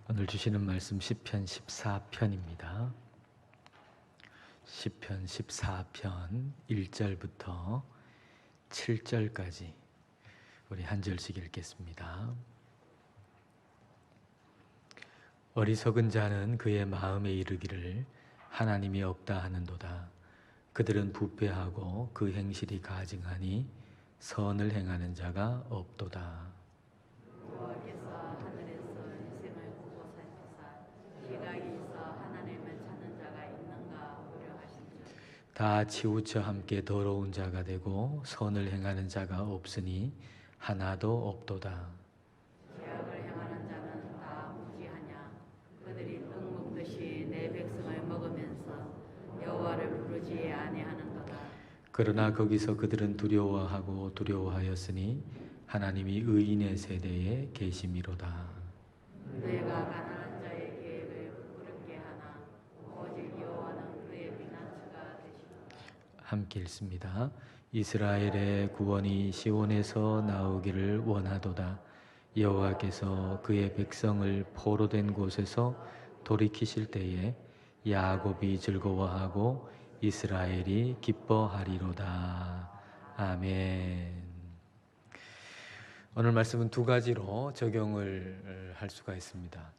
오늘 주시는 말씀 시편 14편입니다. 시편 14편 1절부터 7절까지 우리 한 절씩 읽겠습니다. 어리석은 자는 그의 마음에 이르기를 하나님이 없다 하는도다. 그들은 부패하고 그 행실이 가증하니 선을 행하는 자가 없도다. 여호와께서 하늘에서 인생을 보고 살피사 지각이 있어 하나님을 찾는 자가 있는가 우려하시니라. 다 치우쳐 함께 더러운 자가 되고 선을 행하는 자가 없으니 하나도 없도다. 죄악을 행하는 자는 다 무지하냐. 그들이 떡 먹듯이 내 백성을 먹으면서 여호와를 부르지 아니하는도다. 그러나 거기서 그들은 두려워하고 두려워하였으니 하나님이 의인의 세대에 계심이로다. 내가 가난한 자의 계획을 부끄럽게 하나 오직 여호와는 그의 피난처가 되시도다. 함께 읽습니다. 이스라엘의 구원이 시온에서 나오기를 원하도다. 여호와께서 그의 백성을 포로된 곳에서 돌이키실 때에 야곱이 즐거워하고 이스라엘이 기뻐하리로다. 아멘. 오늘 말씀은 두 가지로 적용을 할 수가 있습니다.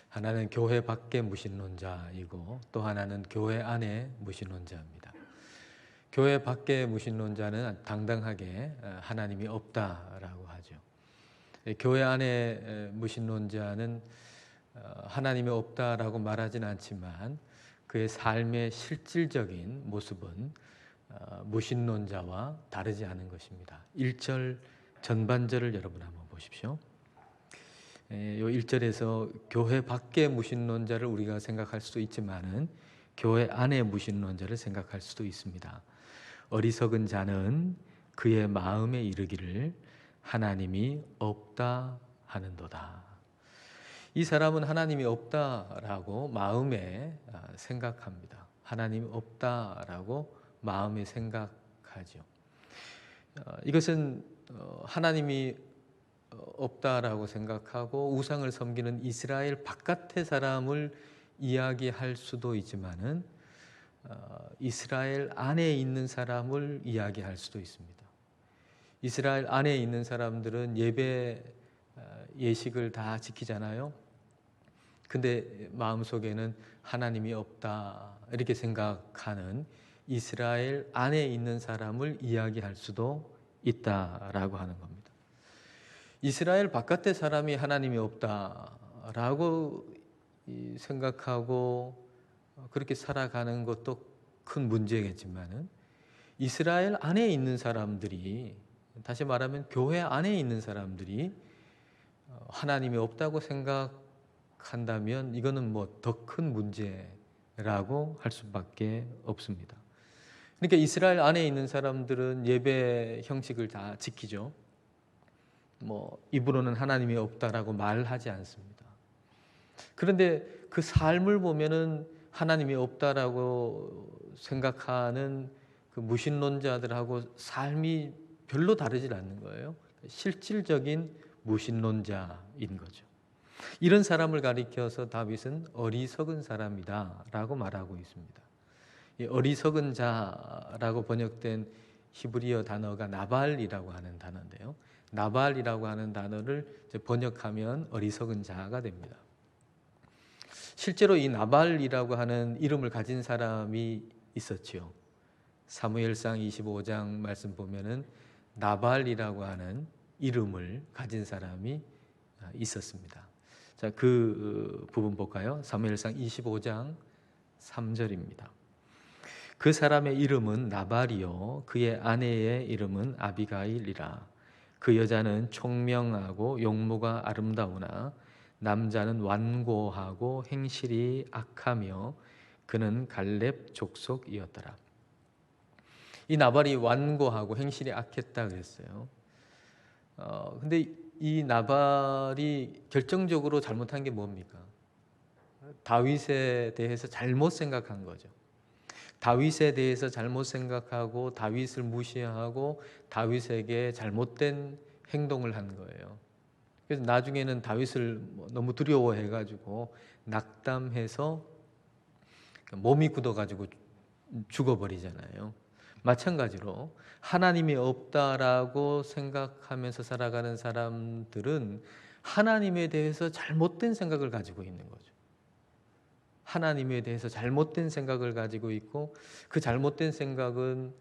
하나는 교회 밖의 무신론자이고 또 하나는 교회 안의 무신론자입니다. 교회 밖의 무신론자는 당당하게 하나님이 없다라고 하죠. 교회 안의 무신론자는 하나님이 없다라고 말하지는 않지만 그의 삶의 실질적인 모습은 무신론자와 다르지 않은 것입니다. 1절 전반절을 여러분 한번 보십시오. 이 1절에서 교회 밖의 무신론자를 우리가 생각할 수도 있지만은 교회 안의 무신론자를 생각할 수도 있습니다. 어리석은 자는 그의 마음에 이르기를 하나님이 없다 하는도다. 이 사람은 하나님이 없다라고 마음에 생각합니다. 하나님이 없다라고 마음에 생각하죠. 이것은 하나님이 없다라고 생각하고 우상을 섬기는 이스라엘 바깥의 사람을 이야기할 수도 있지만은 이스라엘 안에 있는 사람을 이야기할 수도 있습니다. 이스라엘 안에 있는 사람들은 예배 예식을 다 지키잖아요. 근데 마음속에는 하나님이 없다 이렇게 생각하는 이스라엘 안에 있는 사람을 이야기할 수도 있다라고 하는 겁니다. 이스라엘 바깥의 사람이 하나님이 없다라고 생각하고 그렇게 살아가는 것도 큰 문제겠지만은 이스라엘 안에 있는 사람들이, 다시 말하면 교회 안에 있는 사람들이 하나님이 없다고 생각한다면 이거는 뭐 더 큰 문제라고 할 수밖에 없습니다. 그러니까 이스라엘 안에 있는 사람들은 예배 형식을 다 지키죠. 뭐 입으로는 하나님이 없다라고 말하지 않습니다. 그런데 그 삶을 보면은 하나님이 없다라고 생각하는 그 무신론자들하고 삶이 별로 다르지 않는 거예요. 실질적인 무신론자인 거죠. 이런 사람을 가리켜서 다윗은 어리석은 사람이다라고 말하고 있습니다. 이 어리석은 자라고 번역된 히브리어 단어가 나발이라고 하는 단어인데요. 나발이라고 하는 단어를 번역하면 어리석은 자가 됩니다. 실제로 이 나발이라고 하는 이름을 가진 사람이 있었지요. 사무엘상 25장 말씀 보면은 나발이라고 하는 이름을 가진 사람이 있었습니다. 자, 그 부분 볼까요? 사무엘상 25장 3절입니다. 그 사람의 이름은 나발이요 그의 아내의 이름은 아비가일이라. 그 여자는 총명하고 용모가 아름다우나 남자는 완고하고 행실이 악하며 그는 갈렙 족속이었더라. 이 나발이 완고하고 행실이 악했다 그랬어요. 근데 이 나발이 결정적으로 잘못한 게 뭡니까? 다윗에 대해서 잘못 생각한 거죠. 다윗에 대해서 잘못 생각하고 다윗을 무시하고 다윗에게 잘못된 행동을 한 거예요. 그래서 나중에는 다윗을 너무 두려워해가지고 낙담해서 몸이 굳어가지고 죽어버리잖아요. 마찬가지로 하나님이 없다라고 생각하면서 살아가는 사람들은 하나님에 대해서 잘못된 생각을 가지고 있는 거죠. 하나님에 대해서 잘못된 생각을 가지고 있고 그 잘못된 생각은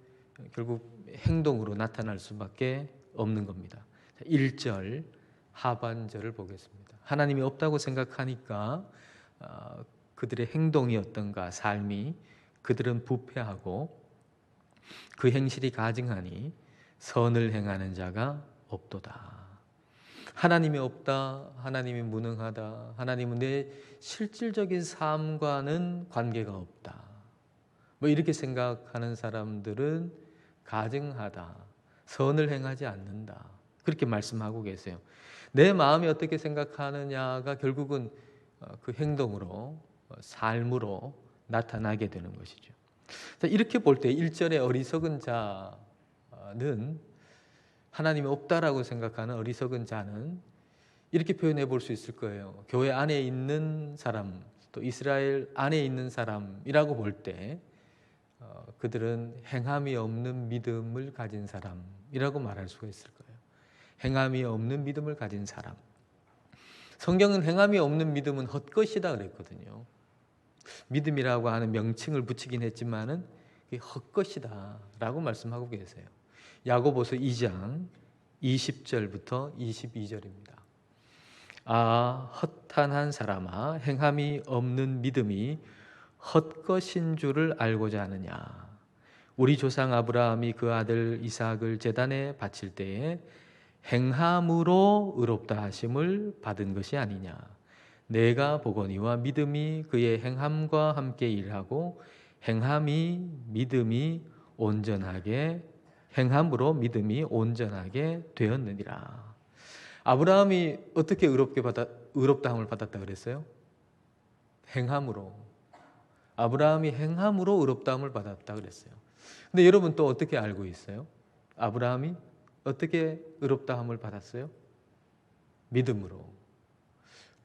결국 행동으로 나타날 수밖에 없는 겁니다. 1절 하반절을 보겠습니다. 하나님이 없다고 생각하니까 그들의 행동이 어떤가, 삶이 그들은 부패하고 그 행실이 가증하니 선을 행하는 자가 없도다. 하나님이 없다, 하나님이 무능하다, 하나님은 내 실질적인 삶과는 관계가 없다. 뭐 이렇게 생각하는 사람들은 가증하다, 선을 행하지 않는다. 그렇게 말씀하고 계세요. 내 마음이 어떻게 생각하느냐가 결국은 그 행동으로, 삶으로 나타나게 되는 것이죠. 이렇게 볼 때 1절의 어리석은 자는, 하나님이 없다라고 생각하는 어리석은 자는 이렇게 표현해 볼 수 있을 거예요. 교회 안에 있는 사람, 또 이스라엘 안에 있는 사람이라고 볼 때 그들은 행함이 없는 믿음을 가진 사람이라고 말할 수가 있을 거예요. 행함이 없는 믿음을 가진 사람. 성경은 행함이 없는 믿음은 헛것이다 그랬거든요. 믿음이라고 하는 명칭을 붙이긴 했지만은 그게 헛것이다 라고 말씀하고 계세요. 야고보서 2장 20절부터 22절입니다. 아, 허탄한 사람아, 행함이 없는 믿음이 헛것인 줄을 알고자 하느냐. 우리 조상 아브라함이 그 아들 이삭을 제단에 바칠 때에 행함으로 의롭다 하심을 받은 것이 아니냐. 내가 보거니와 믿음이 그의 행함과 함께 일하고 행함이 믿음이 온전하게 행함으로 믿음이 온전하게 되었느니라. 아브라함이 어떻게 의롭다함을 받았다 그랬어요? 행함으로. 아브라함이 행함으로 의롭다함을 받았다 그랬어요. 근데 여러분 또 어떻게 알고 있어요? 아브라함이 어떻게 의롭다함을 받았어요? 믿음으로.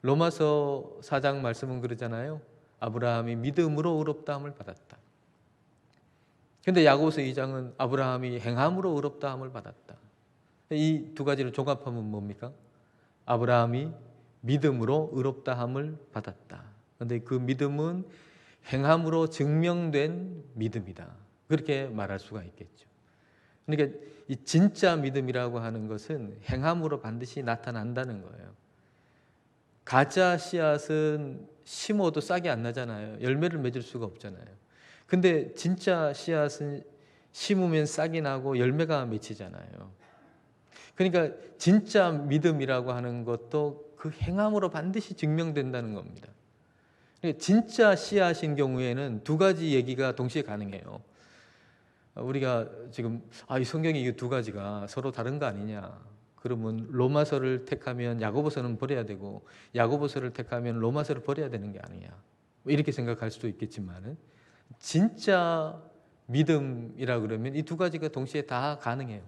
로마서 4장 말씀은 그러잖아요. 아브라함이 믿음으로 의롭다함을 받았다. 근데 야고보서 2장은 아브라함이 행함으로 의롭다함을 받았다. 이 두 가지를 종합하면 뭡니까? 아브라함이 믿음으로 의롭다함을 받았다. 그런데 그 믿음은 행함으로 증명된 믿음이다. 그렇게 말할 수가 있겠죠. 그러니까 이 진짜 믿음이라고 하는 것은 행함으로 반드시 나타난다는 거예요. 가짜 씨앗은 심어도 싹이 안 나잖아요. 열매를 맺을 수가 없잖아요. 근데 진짜 씨앗은 심으면 싹이 나고 열매가 맺히잖아요. 그러니까 진짜 믿음이라고 하는 것도 그 행함으로 반드시 증명된다는 겁니다. 진짜 씨앗인 경우에는 두 가지 얘기가 동시에 가능해요. 우리가 지금 이 성경이 이 두 가지가 서로 다른 거 아니냐. 그러면 로마서를 택하면 야고보서는 버려야 되고 야고보서를 택하면 로마서를 버려야 되는 게 아니냐. 이렇게 생각할 수도 있겠지만은 진짜 믿음이라 그러면 이 두 가지가 동시에 다 가능해요.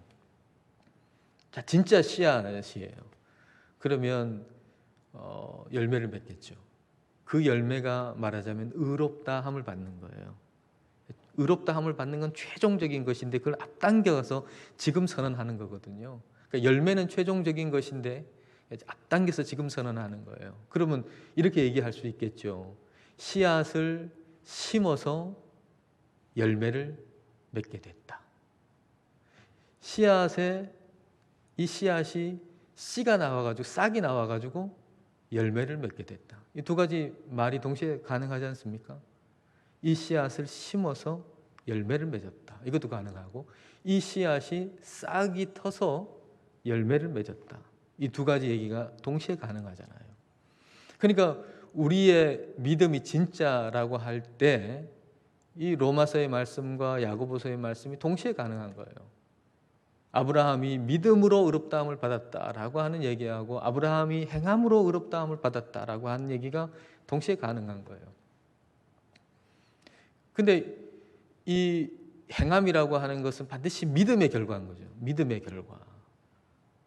자, 진짜 씨앗이에요. 그러면 열매를 맺겠죠. 그 열매가 말하자면 의롭다함을 받는 거예요. 의롭다함을 받는 건 최종적인 것인데 그걸 앞당겨서 지금 선언하는 거거든요. 그러니까 열매는 최종적인 것인데 앞당겨서 지금 선언하는 거예요. 그러면 이렇게 얘기할 수 있겠죠. 씨앗을 심어서 열매를 맺게 됐다. 이 씨앗이 씨가 나와가지고 싹이 나와가지고 열매를 맺게 됐다. 이 두 가지 말이 동시에 가능하지 않습니까? 이 씨앗을 심어서 열매를 맺었다. 이것도 가능하고 이 씨앗이 싹이 터서 열매를 맺었다. 이 두 가지 얘기가 동시에 가능하잖아요. 그러니까 우리의 믿음이 진짜라고 할 때 이 로마서의 말씀과 야고보서의 말씀이 동시에 가능한 거예요. 아브라함이 믿음으로 의롭다함을 받았다라고 하는 얘기하고 아브라함이 행함으로 의롭다함을 받았다라고 하는 얘기가 동시에 가능한 거예요. 근데 이 행함이라고 하는 것은 반드시 믿음의 결과인 거죠. 믿음의 결과.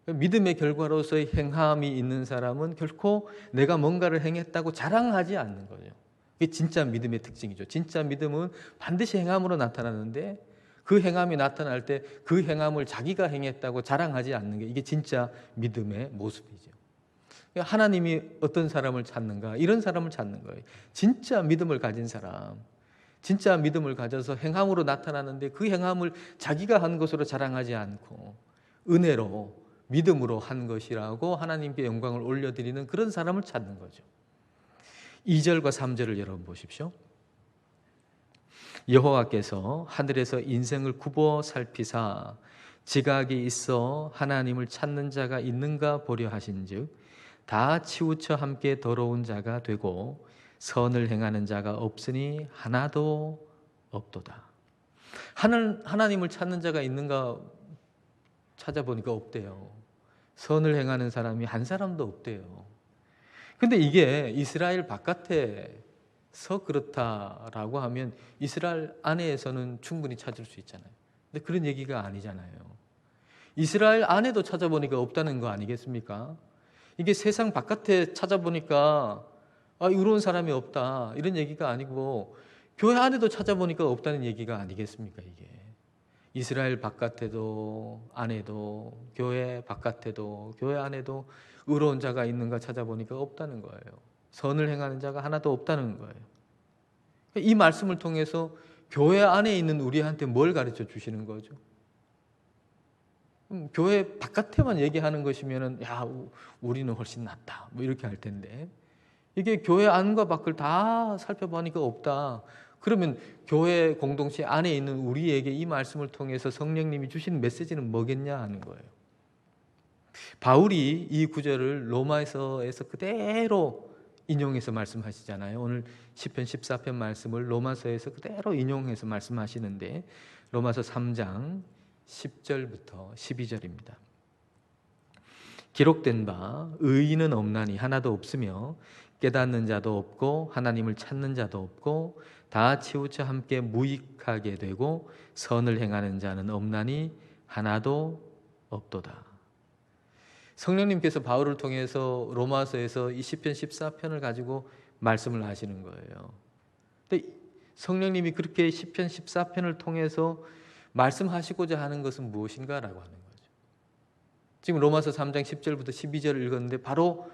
믿음의 결과로서의 행함이 있는 사람은 결코 내가 뭔가를 행했다고 자랑하지 않는 거죠. 이게 진짜 믿음의 특징이죠. 진짜 믿음은 반드시 행함으로 나타나는데 그 행함이 나타날 때 그 행함을 자기가 행했다고 자랑하지 않는 게 이게 진짜 믿음의 모습이죠. 하나님이 어떤 사람을 찾는가? 이런 사람을 찾는 거예요. 진짜 믿음을 가진 사람. 진짜 믿음을 가져서 행함으로 나타나는데 그 행함을 자기가 한 것으로 자랑하지 않고 은혜로 믿음으로 한 것이라고 하나님께 영광을 올려드리는 그런 사람을 찾는 거죠. 2절과 3절을 여러분 보십시오. 여호와께서 하늘에서 인생을 굽어 살피사 지각이 있어 하나님을 찾는 자가 있는가 보려 하신즉 다 치우쳐 함께 더러운 자가 되고 선을 행하는 자가 없으니 하나도 없도다. 하나님을 찾는 자가 있는가 찾아보니까 없대요. 선을 행하는 사람이 한 사람도 없대요. 근데 이게 이스라엘 바깥에서 그렇다라고 하면 이스라엘 안에서는 충분히 찾을 수 있잖아요. 근데 그런 얘기가 아니잖아요. 이스라엘 안에도 찾아보니까 없다는 거 아니겠습니까? 이게 세상 바깥에 찾아보니까 의로운 사람이 없다 이런 얘기가 아니고 교회 안에도 찾아보니까 없다는 얘기가 아니겠습니까? 이게 이스라엘 바깥에도 안에도 교회 바깥에도 교회 안에도 의로운 자가 있는가 찾아보니까 없다는 거예요. 선을 행하는 자가 하나도 없다는 거예요. 이 말씀을 통해서 교회 안에 있는 우리한테 뭘 가르쳐 주시는 거죠? 교회 바깥에만 얘기하는 것이면은 야 우리는 훨씬 낫다 뭐 이렇게 할 텐데 이게 교회 안과 밖을 다 살펴보니까 없다. 그러면 교회 공동체 안에 있는 우리에게 이 말씀을 통해서 성령님이 주시는 메시지는 뭐겠냐 하는 거예요. 바울이 이 구절을 로마서에서 그대로 인용해서 말씀하시잖아요. 오늘 시편 14편 말씀을 로마서에서 그대로 인용해서 말씀하시는데 로마서 3장 10절부터 12절입니다. 기록된 바 의인은 없나니 하나도 없으며 깨닫는 자도 없고 하나님을 찾는 자도 없고 다 치우쳐 함께 무익하게 되고 선을 행하는 자는 없나니 하나도 없도다. 성령님께서 바울을 통해서 로마서에서 이 시편 14편을 가지고 말씀을 하시는 거예요. 근데 성령님이 그렇게 시편 14편을 통해서 말씀하시고자 하는 것은 무엇인가라고 하는 거죠. 지금 로마서 3장 10절부터 12절을 읽었는데 바로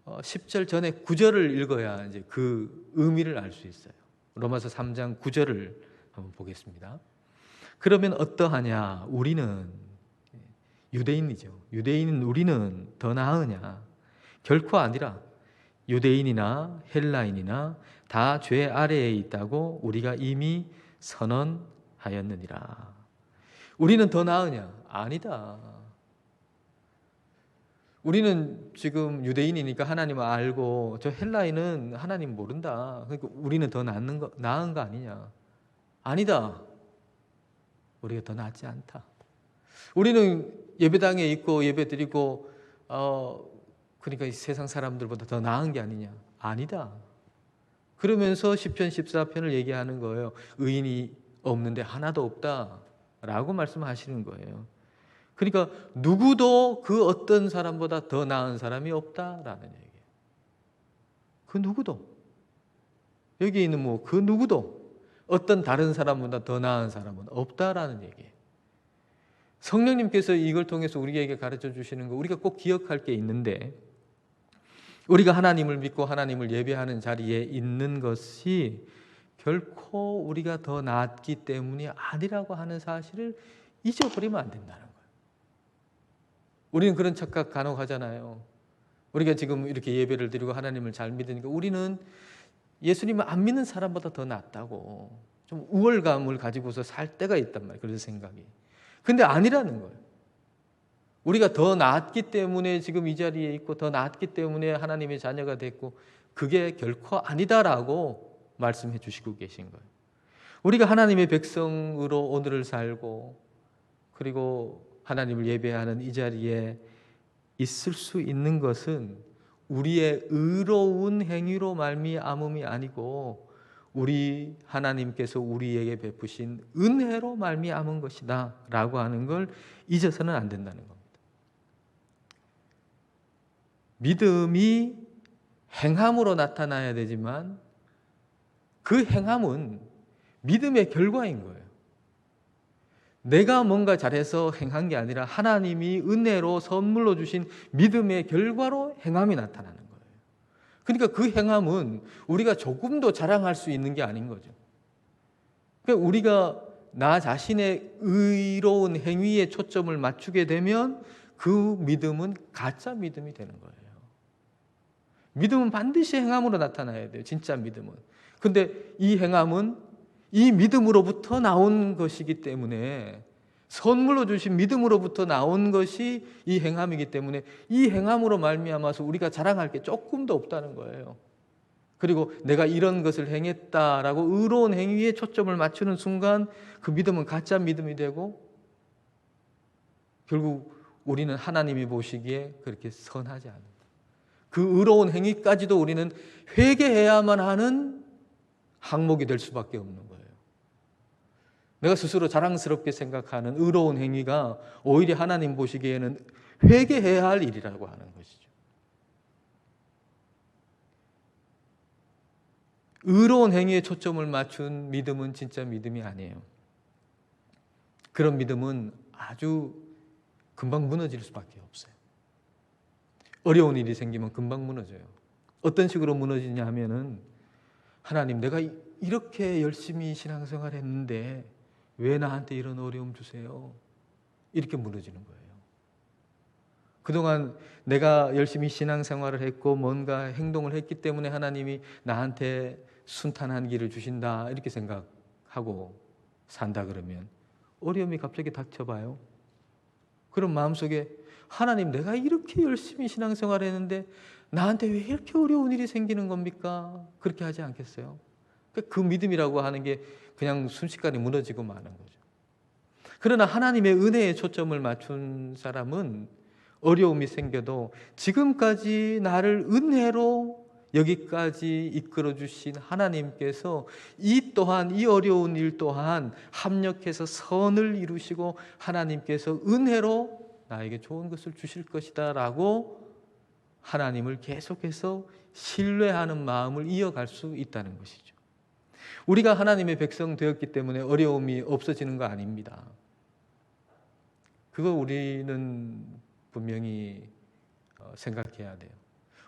10절 전에 9절을 읽어야 이제 그 의미를 알 수 있어요. 로마서 3장 9절을 한번 보겠습니다. 그러면 어떠하냐? 우리는 유대인이죠. 유대인인 우리는 더 나으냐? 결코 아니라 유대인이나 헬라인이나 다 죄 아래에 있다고 우리가 이미 선언하였느니라. 우리는 더 나으냐? 아니다. 우리는 지금 유대인이니까 하나님을 알고 저 헬라인은 하나님 모른다. 그러니까 우리는 더 나은 거 아니냐? 아니다. 우리가 더 낫지 않다. 우리는 예배당에 있고 예배 드리고 그러니까 이 세상 사람들보다 더 나은 게 아니냐? 아니다. 그러면서 시편 14편을 얘기하는 거예요. 의인이 없는데 하나도 없다라고 말씀하시는 거예요. 그러니까 누구도 그 어떤 사람보다 더 나은 사람이 없다라는 얘기예요. 그 누구도 여기 있는 뭐 그 누구도 어떤 다른 사람보다 더 나은 사람은 없다라는 얘기예요. 성령님께서 이걸 통해서 우리에게 가르쳐 주시는 거 우리가 꼭 기억할 게 있는데 우리가 하나님을 믿고 하나님을 예배하는 자리에 있는 것이 결코 우리가 더 낫기 때문이 아니라고 하는 사실을 잊어버리면 안 된다는 거예요. 우리는 그런 착각 간혹 하잖아요. 우리가 지금 이렇게 예배를 드리고 하나님을 잘 믿으니까 우리는 예수님을 안 믿는 사람보다 더 낫다고 좀 우월감을 가지고서 살 때가 있단 말이에요. 그런 생각이. 근데 아니라는 거예요. 우리가 더 낫기 때문에 지금 이 자리에 있고 더 낫기 때문에 하나님의 자녀가 됐고 그게 결코 아니다라고 말씀해 주시고 계신 거예요. 우리가 하나님의 백성으로 오늘을 살고 그리고 하나님을 예배하는 이 자리에 있을 수 있는 것은 우리의 의로운 행위로 말미암음이 아니고 우리 하나님께서 우리에게 베푸신 은혜로 말미암은 것이다 라고 하는 걸 잊어서는 안 된다는 겁니다. 믿음이 행함으로 나타나야 되지만 그 행함은 믿음의 결과인 거예요. 내가 뭔가 잘해서 행한 게 아니라 하나님이 은혜로 선물로 주신 믿음의 결과로 행함이 나타나는 거예요. 그러니까 그 행함은 우리가 조금도 자랑할 수 있는 게 아닌 거죠. 그러니까 우리가 나 자신의 의로운 행위에 초점을 맞추게 되면 그 믿음은 가짜 믿음이 되는 거예요. 믿음은 반드시 행함으로 나타나야 돼요. 진짜 믿음은. 근데 이 행함은 이 믿음으로부터 나온 것이기 때문에, 선물로 주신 믿음으로부터 나온 것이 이 행함이기 때문에 이 행함으로 말미암아서 우리가 자랑할 게 조금도 없다는 거예요. 그리고 내가 이런 것을 행했다라고 의로운 행위에 초점을 맞추는 순간 그 믿음은 가짜 믿음이 되고 결국 우리는 하나님이 보시기에 그렇게 선하지 않아요. 그 의로운 행위까지도 우리는 회개해야만 하는 항목이 될 수밖에 없는 거예요. 내가 스스로 자랑스럽게 생각하는 의로운 행위가 오히려 하나님 보시기에는 회개해야 할 일이라고 하는 것이죠. 의로운 행위에 초점을 맞춘 믿음은 진짜 믿음이 아니에요. 그런 믿음은 아주 금방 무너질 수밖에 없어요. 어려운 일이 생기면 금방 무너져요. 어떤 식으로 무너지냐 하면은, 하나님, 내가 이렇게 열심히 신앙생활 했는데 왜 나한테 이런 어려움 주세요? 이렇게 무너지는 거예요. 그동안 내가 열심히 신앙생활을 했고 뭔가 행동을 했기 때문에 하나님이 나한테 순탄한 길을 주신다 이렇게 생각하고 산다 그러면 어려움이 갑자기 닥쳐봐요. 그럼 마음속에, 하나님, 내가 이렇게 열심히 신앙생활 했는데 나한테 왜 이렇게 어려운 일이 생기는 겁니까? 그렇게 하지 않겠어요? 그 믿음이라고 하는 게 그냥 순식간에 무너지고 마는 거죠. 그러나 하나님의 은혜에 초점을 맞춘 사람은 어려움이 생겨도 지금까지 나를 은혜로 여기까지 이끌어 주신 하나님께서 이 또한, 이 어려운 일 또한 합력해서 선을 이루시고 하나님께서 은혜로 나에게 좋은 것을 주실 것이다 라고 하나님을 계속해서 신뢰하는 마음을 이어갈 수 있다는 것이죠. 우리가 하나님의 백성 되었기 때문에 어려움이 없어지는 거 아닙니다. 그거 우리는 분명히 생각해야 돼요.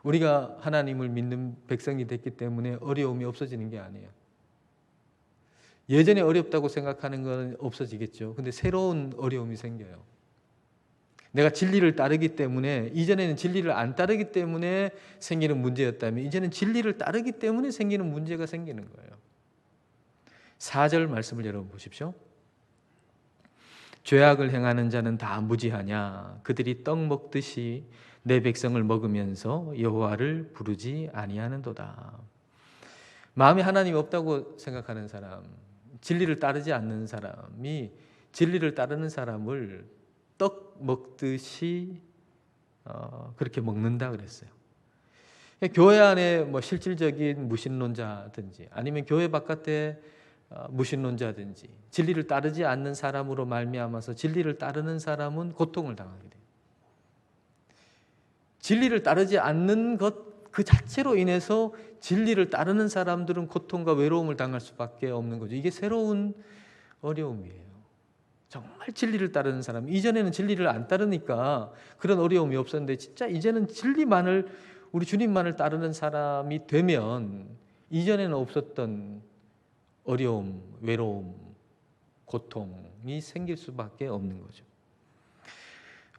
우리가 하나님을 믿는 백성이 됐기 때문에 어려움이 없어지는 게 아니에요. 예전에 어렵다고 생각하는 건 없어지겠죠. 근데 새로운 어려움이 생겨요. 내가 진리를 따르기 때문에, 이전에는 진리를 안 따르기 때문에 생기는 문제였다면 이제는 진리를 따르기 때문에 생기는 문제가 생기는 거예요. 4절 말씀을 여러분 보십시오. 죄악을 행하는 자는 다 무지하냐? 그들이 떡 먹듯이 내 백성을 먹으면서 여호와를 부르지 아니하는도다. 마음에 하나님이 없다고 생각하는 사람, 진리를 따르지 않는 사람이 진리를 따르는 사람을 떡 먹듯이 그렇게 먹는다 그랬어요. 교회 안에 뭐 실질적인 무신론자든지 아니면 교회 바깥에 무신론자든지 진리를 따르지 않는 사람으로 말미암아서 진리를 따르는 사람은 고통을 당하게 돼요. 진리를 따르지 않는 것 그 자체로 인해서 진리를 따르는 사람들은 고통과 외로움을 당할 수밖에 없는 거죠. 이게 새로운 어려움이에요. 정말 진리를 따르는 사람, 이전에는 진리를 안 따르니까 그런 어려움이 없었는데 진짜 이제는 진리만을, 우리 주님만을 따르는 사람이 되면 이전에는 없었던 어려움, 외로움, 고통이 생길 수밖에 없는 거죠.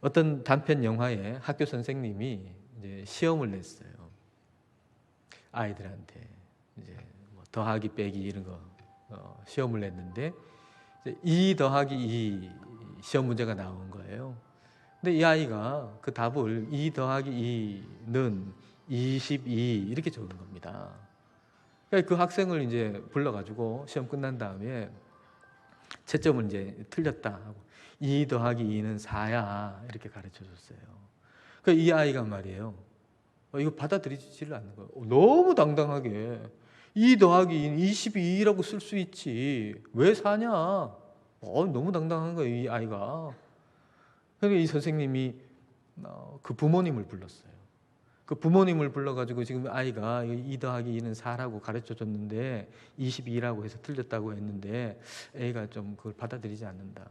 어떤 단편 영화에 학교 선생님이 이제 시험을 냈어요. 아이들한테 이제 뭐 더하기 빼기 이런 거 시험을 냈는데 2 더하기 2 시험 문제가 나온 거예요. 근데 이 아이가 그 답을 2 더하기 2는 22 이렇게 적은 겁니다. 그러니까 그 학생을 이제 불러가지고 시험 끝난 다음에 채점을 이제 틀렸다 하고 2 더하기 2는 4야 이렇게 가르쳐 줬어요. 그러니까 이 아이가 말이에요. 이거 받아들이지를 않는 거예요. 너무 당당하게 2 더하기 2는 22라고 쓸 수 있지 왜 4냐? 너무 당당한 거예요, 이 아이가. 그러니까 이 선생님이 그 부모님을 불렀어요. 그 부모님을 불러가지고 지금 아이가 2 더하기 2는 4라고 가르쳐 줬는데 22라고 해서 틀렸다고 했는데 애가 좀 그걸 받아들이지 않는다.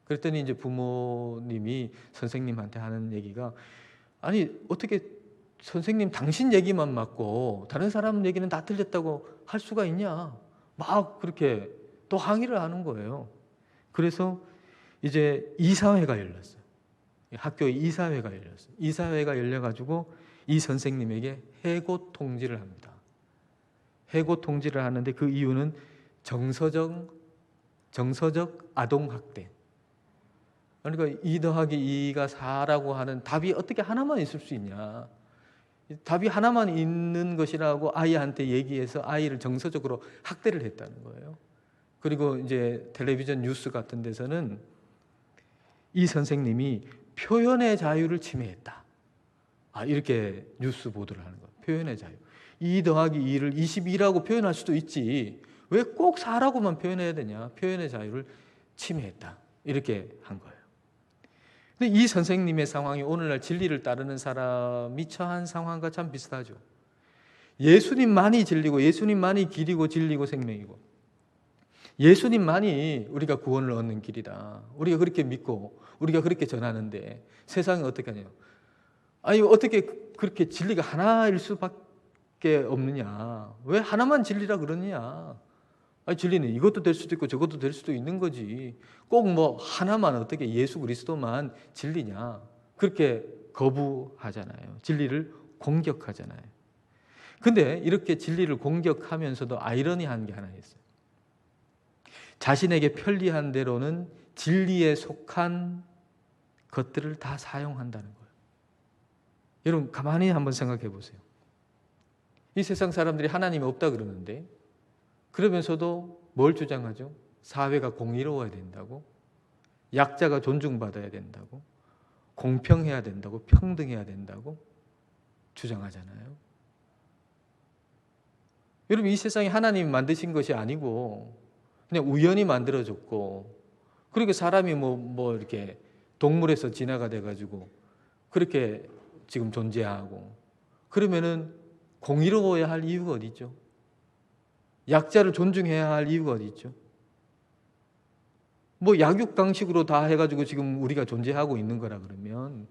그랬더니 이제 부모님이 선생님한테 하는 얘기가, 아니 어떻게 선생님 당신 얘기만 맞고 다른 사람 얘기는 다 틀렸다고 할 수가 있냐, 막 그렇게 또 항의를 하는 거예요. 그래서 이제 이사회가 열렸어요. 학교에 이사회가 열렸어요. 이사회가 열려가지고 이 선생님에게 해고 통지를 합니다. 해고 통지를 하는데 그 이유는 정서적 아동학대. 그러니까 2 더하기 2가 4라고 하는 답이 어떻게 하나만 있을 수 있냐. 답이 하나만 있는 것이라고 아이한테 얘기해서 아이를 정서적으로 학대를 했다는 거예요. 그리고 이제 텔레비전 뉴스 같은 데서는 이 선생님이 표현의 자유를 침해했다. 이렇게 뉴스 보도를 하는 거예요. 표현의 자유. 2 더하기 2를 22라고 표현할 수도 있지. 왜 꼭 4라고만 표현해야 되냐. 표현의 자유를 침해했다. 이렇게 한 거예요. 근데 이 선생님의 상황이 오늘날 진리를 따르는 사람이 처한 상황과 참 비슷하죠. 예수님만이 진리고 예수님만이 길이고 진리고 생명이고 예수님만이 우리가 구원을 얻는 길이다. 우리가 그렇게 믿고 우리가 그렇게 전하는데 세상이 어떻게 하냐. 아니 어떻게 그렇게 진리가 하나일 수밖에 없느냐. 왜 하나만 진리라 그러느냐. 아니 진리는 이것도 될 수도 있고 저것도 될 수도 있는 거지. 꼭 뭐 하나만 어떻게 예수 그리스도만 진리냐. 그렇게 거부하잖아요. 진리를 공격하잖아요. 근데 이렇게 진리를 공격하면서도 아이러니한 게 하나 있어요. 자신에게 편리한 대로는 진리에 속한 것들을 다 사용한다는 거예요. 여러분 가만히 한번 생각해 보세요. 이 세상 사람들이 하나님이 없다 그러는데 그러면서도 뭘 주장하죠? 사회가 공의로워야 된다고, 약자가 존중받아야 된다고, 공평해야 된다고, 평등해야 된다고 주장하잖아요. 여러분 이 세상이 하나님이 만드신 것이 아니고 그냥 우연히 만들어졌고, 그리고 사람이 뭐 이렇게 동물에서 진화가 돼가지고 그렇게 지금 존재하고, 그러면은 공의로워야 할 이유가 어디 있죠? 약자를 존중해야 할 이유가 어디 있죠? 뭐 약육강식으로 다 해가지고 지금 우리가 존재하고 있는 거라 그러면,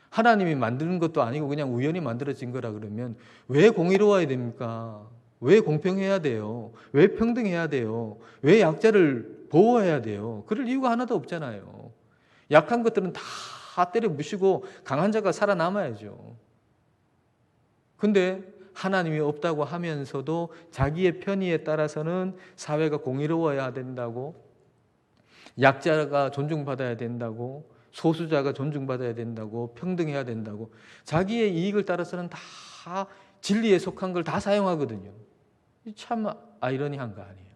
하나님이 만드는 것도 아니고 그냥 우연히 만들어진 거라 그러면 왜 공의로워야 됩니까? 왜 공평해야 돼요? 왜 평등해야 돼요? 왜 약자를 보호해야 돼요? 그럴 이유가 하나도 없잖아요. 약한 것들은 다 때려 부시고 강한 자가 살아남아야죠. 근데 하나님이 없다고 하면서도 자기의 편의에 따라서는 사회가 공의로워야 된다고, 약자가 존중받아야 된다고, 소수자가 존중받아야 된다고, 평등해야 된다고, 자기의 이익을 따라서는 다 진리에 속한 걸 다 사용하거든요. 참 아이러니한 거 아니에요.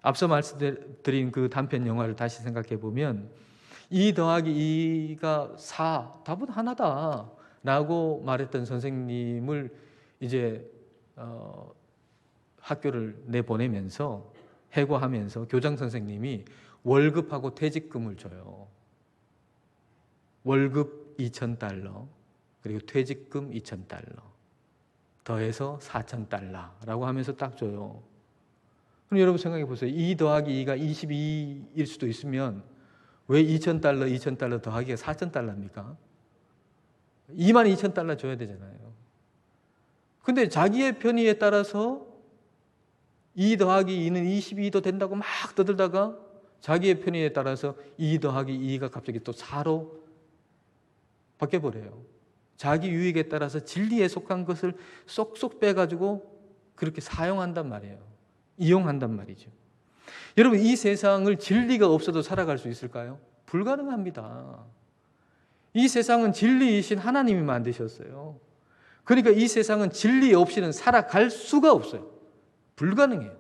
앞서 말씀드린 그 단편 영화를 다시 생각해 보면 2 더하기 2가 4, 답은 하나다 라고 말했던 선생님을 이제 학교를 내보내면서 해고하면서 교장 선생님이 월급하고 퇴직금을 줘요. 월급 2,000달러 그리고 퇴직금 2,000달러 더해서 4,000달러라고 하면서 딱 줘요. 그럼 여러분 생각해 보세요. 2 더하기 2가 22일 수도 있으면 왜 2,000달러, 2,000달러 더하기가 4,000달러입니까? 22,000달러 줘야 되잖아요. 근데 자기의 편의에 따라서 2 더하기 2는 22도 된다고 막 떠들다가 자기의 편의에 따라서 2 더하기 2가 갑자기 또 4로 바뀌어버려요. 자기 유익에 따라서 진리에 속한 것을 쏙쏙 빼가지고 그렇게 사용한단 말이에요. 이용한단 말이죠. 여러분 이 세상을 진리가 없어도 살아갈 수 있을까요? 불가능합니다. 이 세상은 진리이신 하나님이 만드셨어요. 그러니까 이 세상은 진리 없이는 살아갈 수가 없어요. 불가능해요.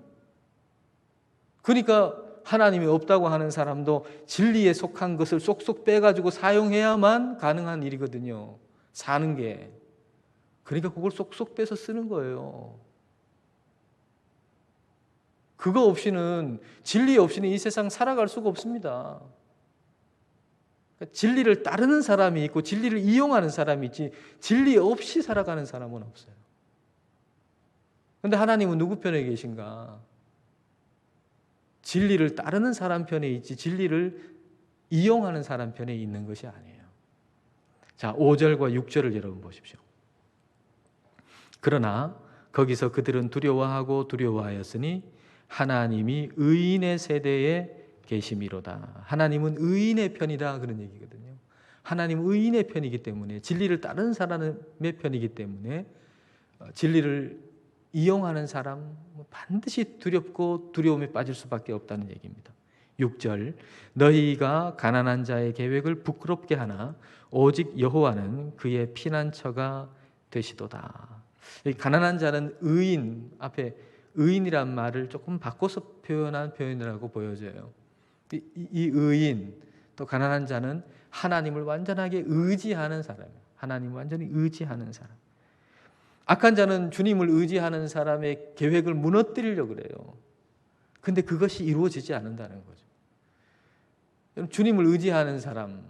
그러니까 하나님이 없다고 하는 사람도 진리에 속한 것을 쏙쏙 빼가지고 사용해야만 가능한 일이거든요. 사는 게. 그러니까 그걸 쏙쏙 빼서 쓰는 거예요. 그거 없이는, 진리 없이는 이 세상 살아갈 수가 없습니다. 그러니까 진리를 따르는 사람이 있고 진리를 이용하는 사람이 있지 진리 없이 살아가는 사람은 없어요. 그런데 하나님은 누구 편에 계신가? 진리를 따르는 사람 편에 있지 진리를 이용하는 사람 편에 있는 것이 아니에요. 자, 5절과 6절을 여러분 보십시오. 그러나 거기서 그들은 두려워하고 두려워하였으니 하나님이 의인의 세대에 계심이로다. 하나님은 의인의 편이다 그런 얘기거든요. 하나님은 의인의 편이기 때문에 진리를 따르는 사람의 편이기 때문에 진리를 이용하는 사람 반드시 두렵고 두려움에 빠질 수밖에 없다는 얘기입니다. 6절 너희가 가난한 자의 계획을 부끄럽게 하나 오직 여호와는 그의 피난처가 되시도다. 가난한 자는 의인 앞에 의인이란 말을 조금 바꿔서 표현한 표현이라고 보여져요. 이 의인 또 가난한 자는 하나님을 완전하게 의지하는 사람이에요. 하나님을 완전히 의지하는 사람. 악한 자는 주님을 의지하는 사람의 계획을 무너뜨리려고 그래요. 근데 그것이 이루어지지 않는다는 거죠. 주님을 의지하는 사람,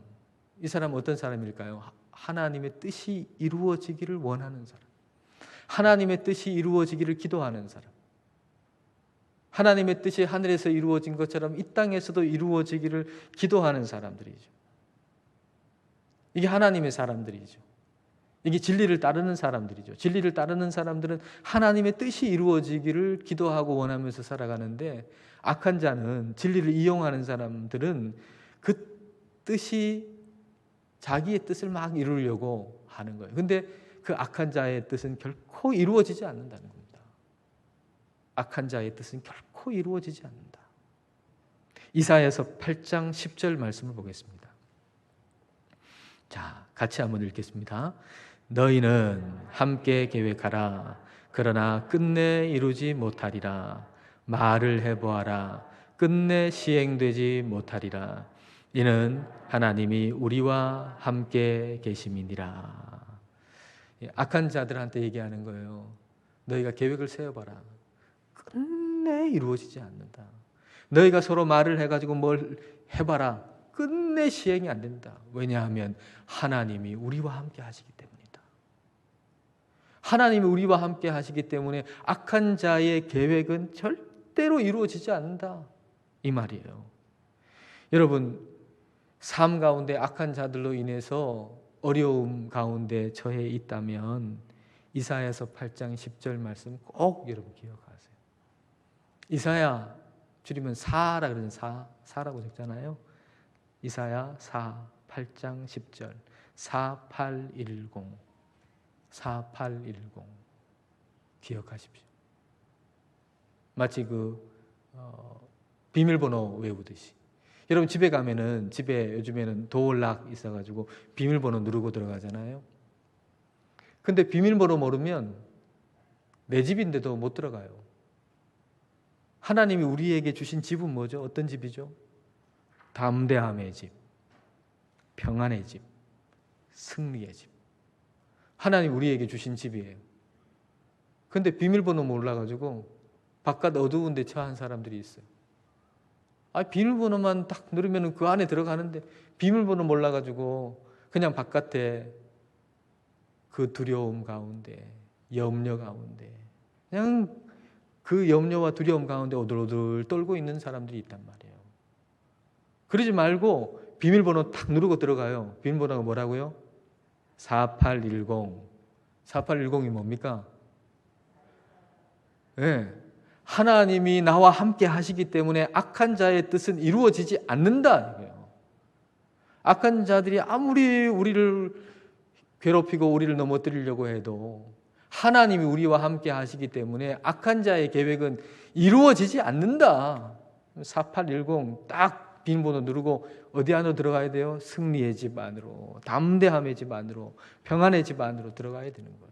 이 사람은 어떤 사람일까요? 하나님의 뜻이 이루어지기를 원하는 사람. 하나님의 뜻이 이루어지기를 기도하는 사람. 하나님의 뜻이 하늘에서 이루어진 것처럼 이 땅에서도 이루어지기를 기도하는 사람들이죠. 이게 하나님의 사람들이죠. 이게 진리를 따르는 사람들이죠. 진리를 따르는 사람들은 하나님의 뜻이 이루어지기를 기도하고 원하면서 살아가는데 악한 자는 진리를 이용하는 사람들은 그 뜻이 자기의 뜻을 막 이루려고 하는 거예요. 근데 그 악한 자의 뜻은 결코 이루어지지 않는다는 겁니다. 악한 자의 뜻은 결코 이루어지지 않는다. 이사야서 8장 10절 말씀을 보겠습니다. 자, 같이 한번 읽겠습니다. 너희는 함께 계획하라. 그러나 끝내 이루지 못하리라. 말을 해보아라. 끝내 시행되지 못하리라. 이는 하나님이 우리와 함께 계심이니라. 악한 자들한테 얘기하는 거예요. 너희가 계획을 세워봐라. 끝내 이루어지지 않는다. 너희가 서로 말을 해가지고 뭘 해봐라. 끝내 시행이 안 된다. 왜냐하면 하나님이 우리와 함께 하시기 때문이다. 하나님이 우리와 함께 하시기 때문에 악한 자의 계획은 절대로 이루어지지 않는다. 이 말이에요. 여러분, 삶 가운데 악한 자들로 인해서 어려움 가운데 처해 있다면 이사야서 8장 10절 말씀 꼭 여러분 기억하세요. 이사야 줄이면 사라 그러는 사라고 적잖아요. 이사야 8장 10절 4810 기억하십시오. 마치 비밀번호 외우듯이. 여러분 집에 가면은 집에 요즘에는 도어락 있어가지고 비밀번호 누르고 들어가잖아요. 근데 비밀번호 모르면 내 집인데도 못 들어가요. 하나님이 우리에게 주신 집은 뭐죠? 어떤 집이죠? 담대함의 집, 평안의 집, 승리의 집. 하나님 우리에게 주신 집이에요. 근데 비밀번호 몰라가지고 바깥 어두운 데 처한 사람들이 있어요. 비밀번호만 딱 누르면 그 안에 들어가는데 비밀번호 몰라가지고 그냥 바깥에 그 두려움 가운데, 염려 가운데 그냥 그 염려와 두려움 가운데 오들오들 떨고 있는 사람들이 있단 말이에요. 그러지 말고 비밀번호 탁 누르고 들어가요. 비밀번호가 뭐라고요? 4810. 4810이 뭡니까? 네. 하나님이 나와 함께 하시기 때문에 악한 자의 뜻은 이루어지지 않는다. 악한 자들이 아무리 우리를 괴롭히고 우리를 넘어뜨리려고 해도 하나님이 우리와 함께 하시기 때문에 악한 자의 계획은 이루어지지 않는다. 4810 딱 비밀번호 누르고 어디 안으로 들어가야 돼요? 승리의 집 안으로, 담대함의 집 안으로, 평안의 집 안으로 들어가야 되는 거예요.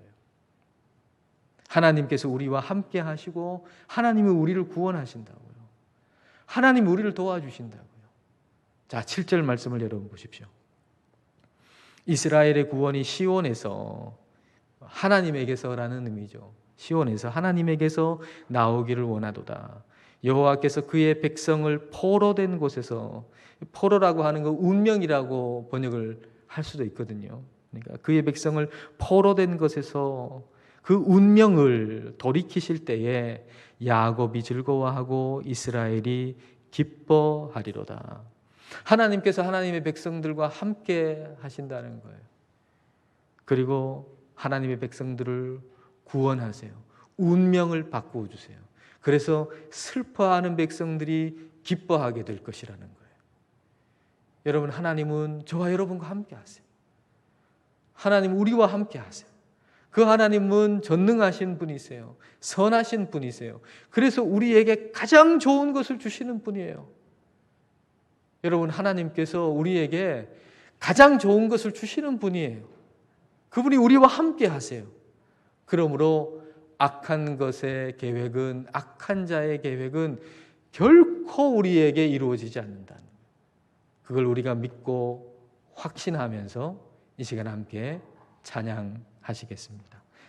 하나님께서 우리와 함께 하시고 하나님이 우리를 구원하신다고요. 하나님이 우리를 도와주신다고요. 자, 7절 말씀을 여러분 보십시오. 이스라엘의 구원이 시온에서 하나님에게서라는 의미죠. 시온에서 하나님에게서 나오기를 원하도다. 여호와께서 그의 백성을 포로된 곳에서, 포로라고 하는 거 운명이라고 번역을 할 수도 있거든요. 그러니까 그의 백성을 포로된 것에서 그 운명을 돌이키실 때에 야곱이 즐거워하고 이스라엘이 기뻐하리로다. 하나님께서 하나님의 백성들과 함께 하신다는 거예요. 그리고 하나님의 백성들을 구원하세요. 운명을 바꾸어 주세요. 그래서 슬퍼하는 백성들이 기뻐하게 될 것이라는 거예요. 여러분, 하나님은 저와 여러분과 함께 하세요. 하나님 우리와 함께 하세요. 그 하나님은 전능하신 분이세요. 선하신 분이세요. 그래서 우리에게 가장 좋은 것을 주시는 분이에요. 여러분, 하나님께서 우리에게 가장 좋은 것을 주시는 분이에요. 그분이 우리와 함께 하세요. 그러므로 악한 것의 계획은, 악한 자의 계획은 결코 우리에게 이루어지지 않는다는 거예요. 그걸 우리가 믿고 확신하면서 이 시간 함께 찬양하시겠습니다.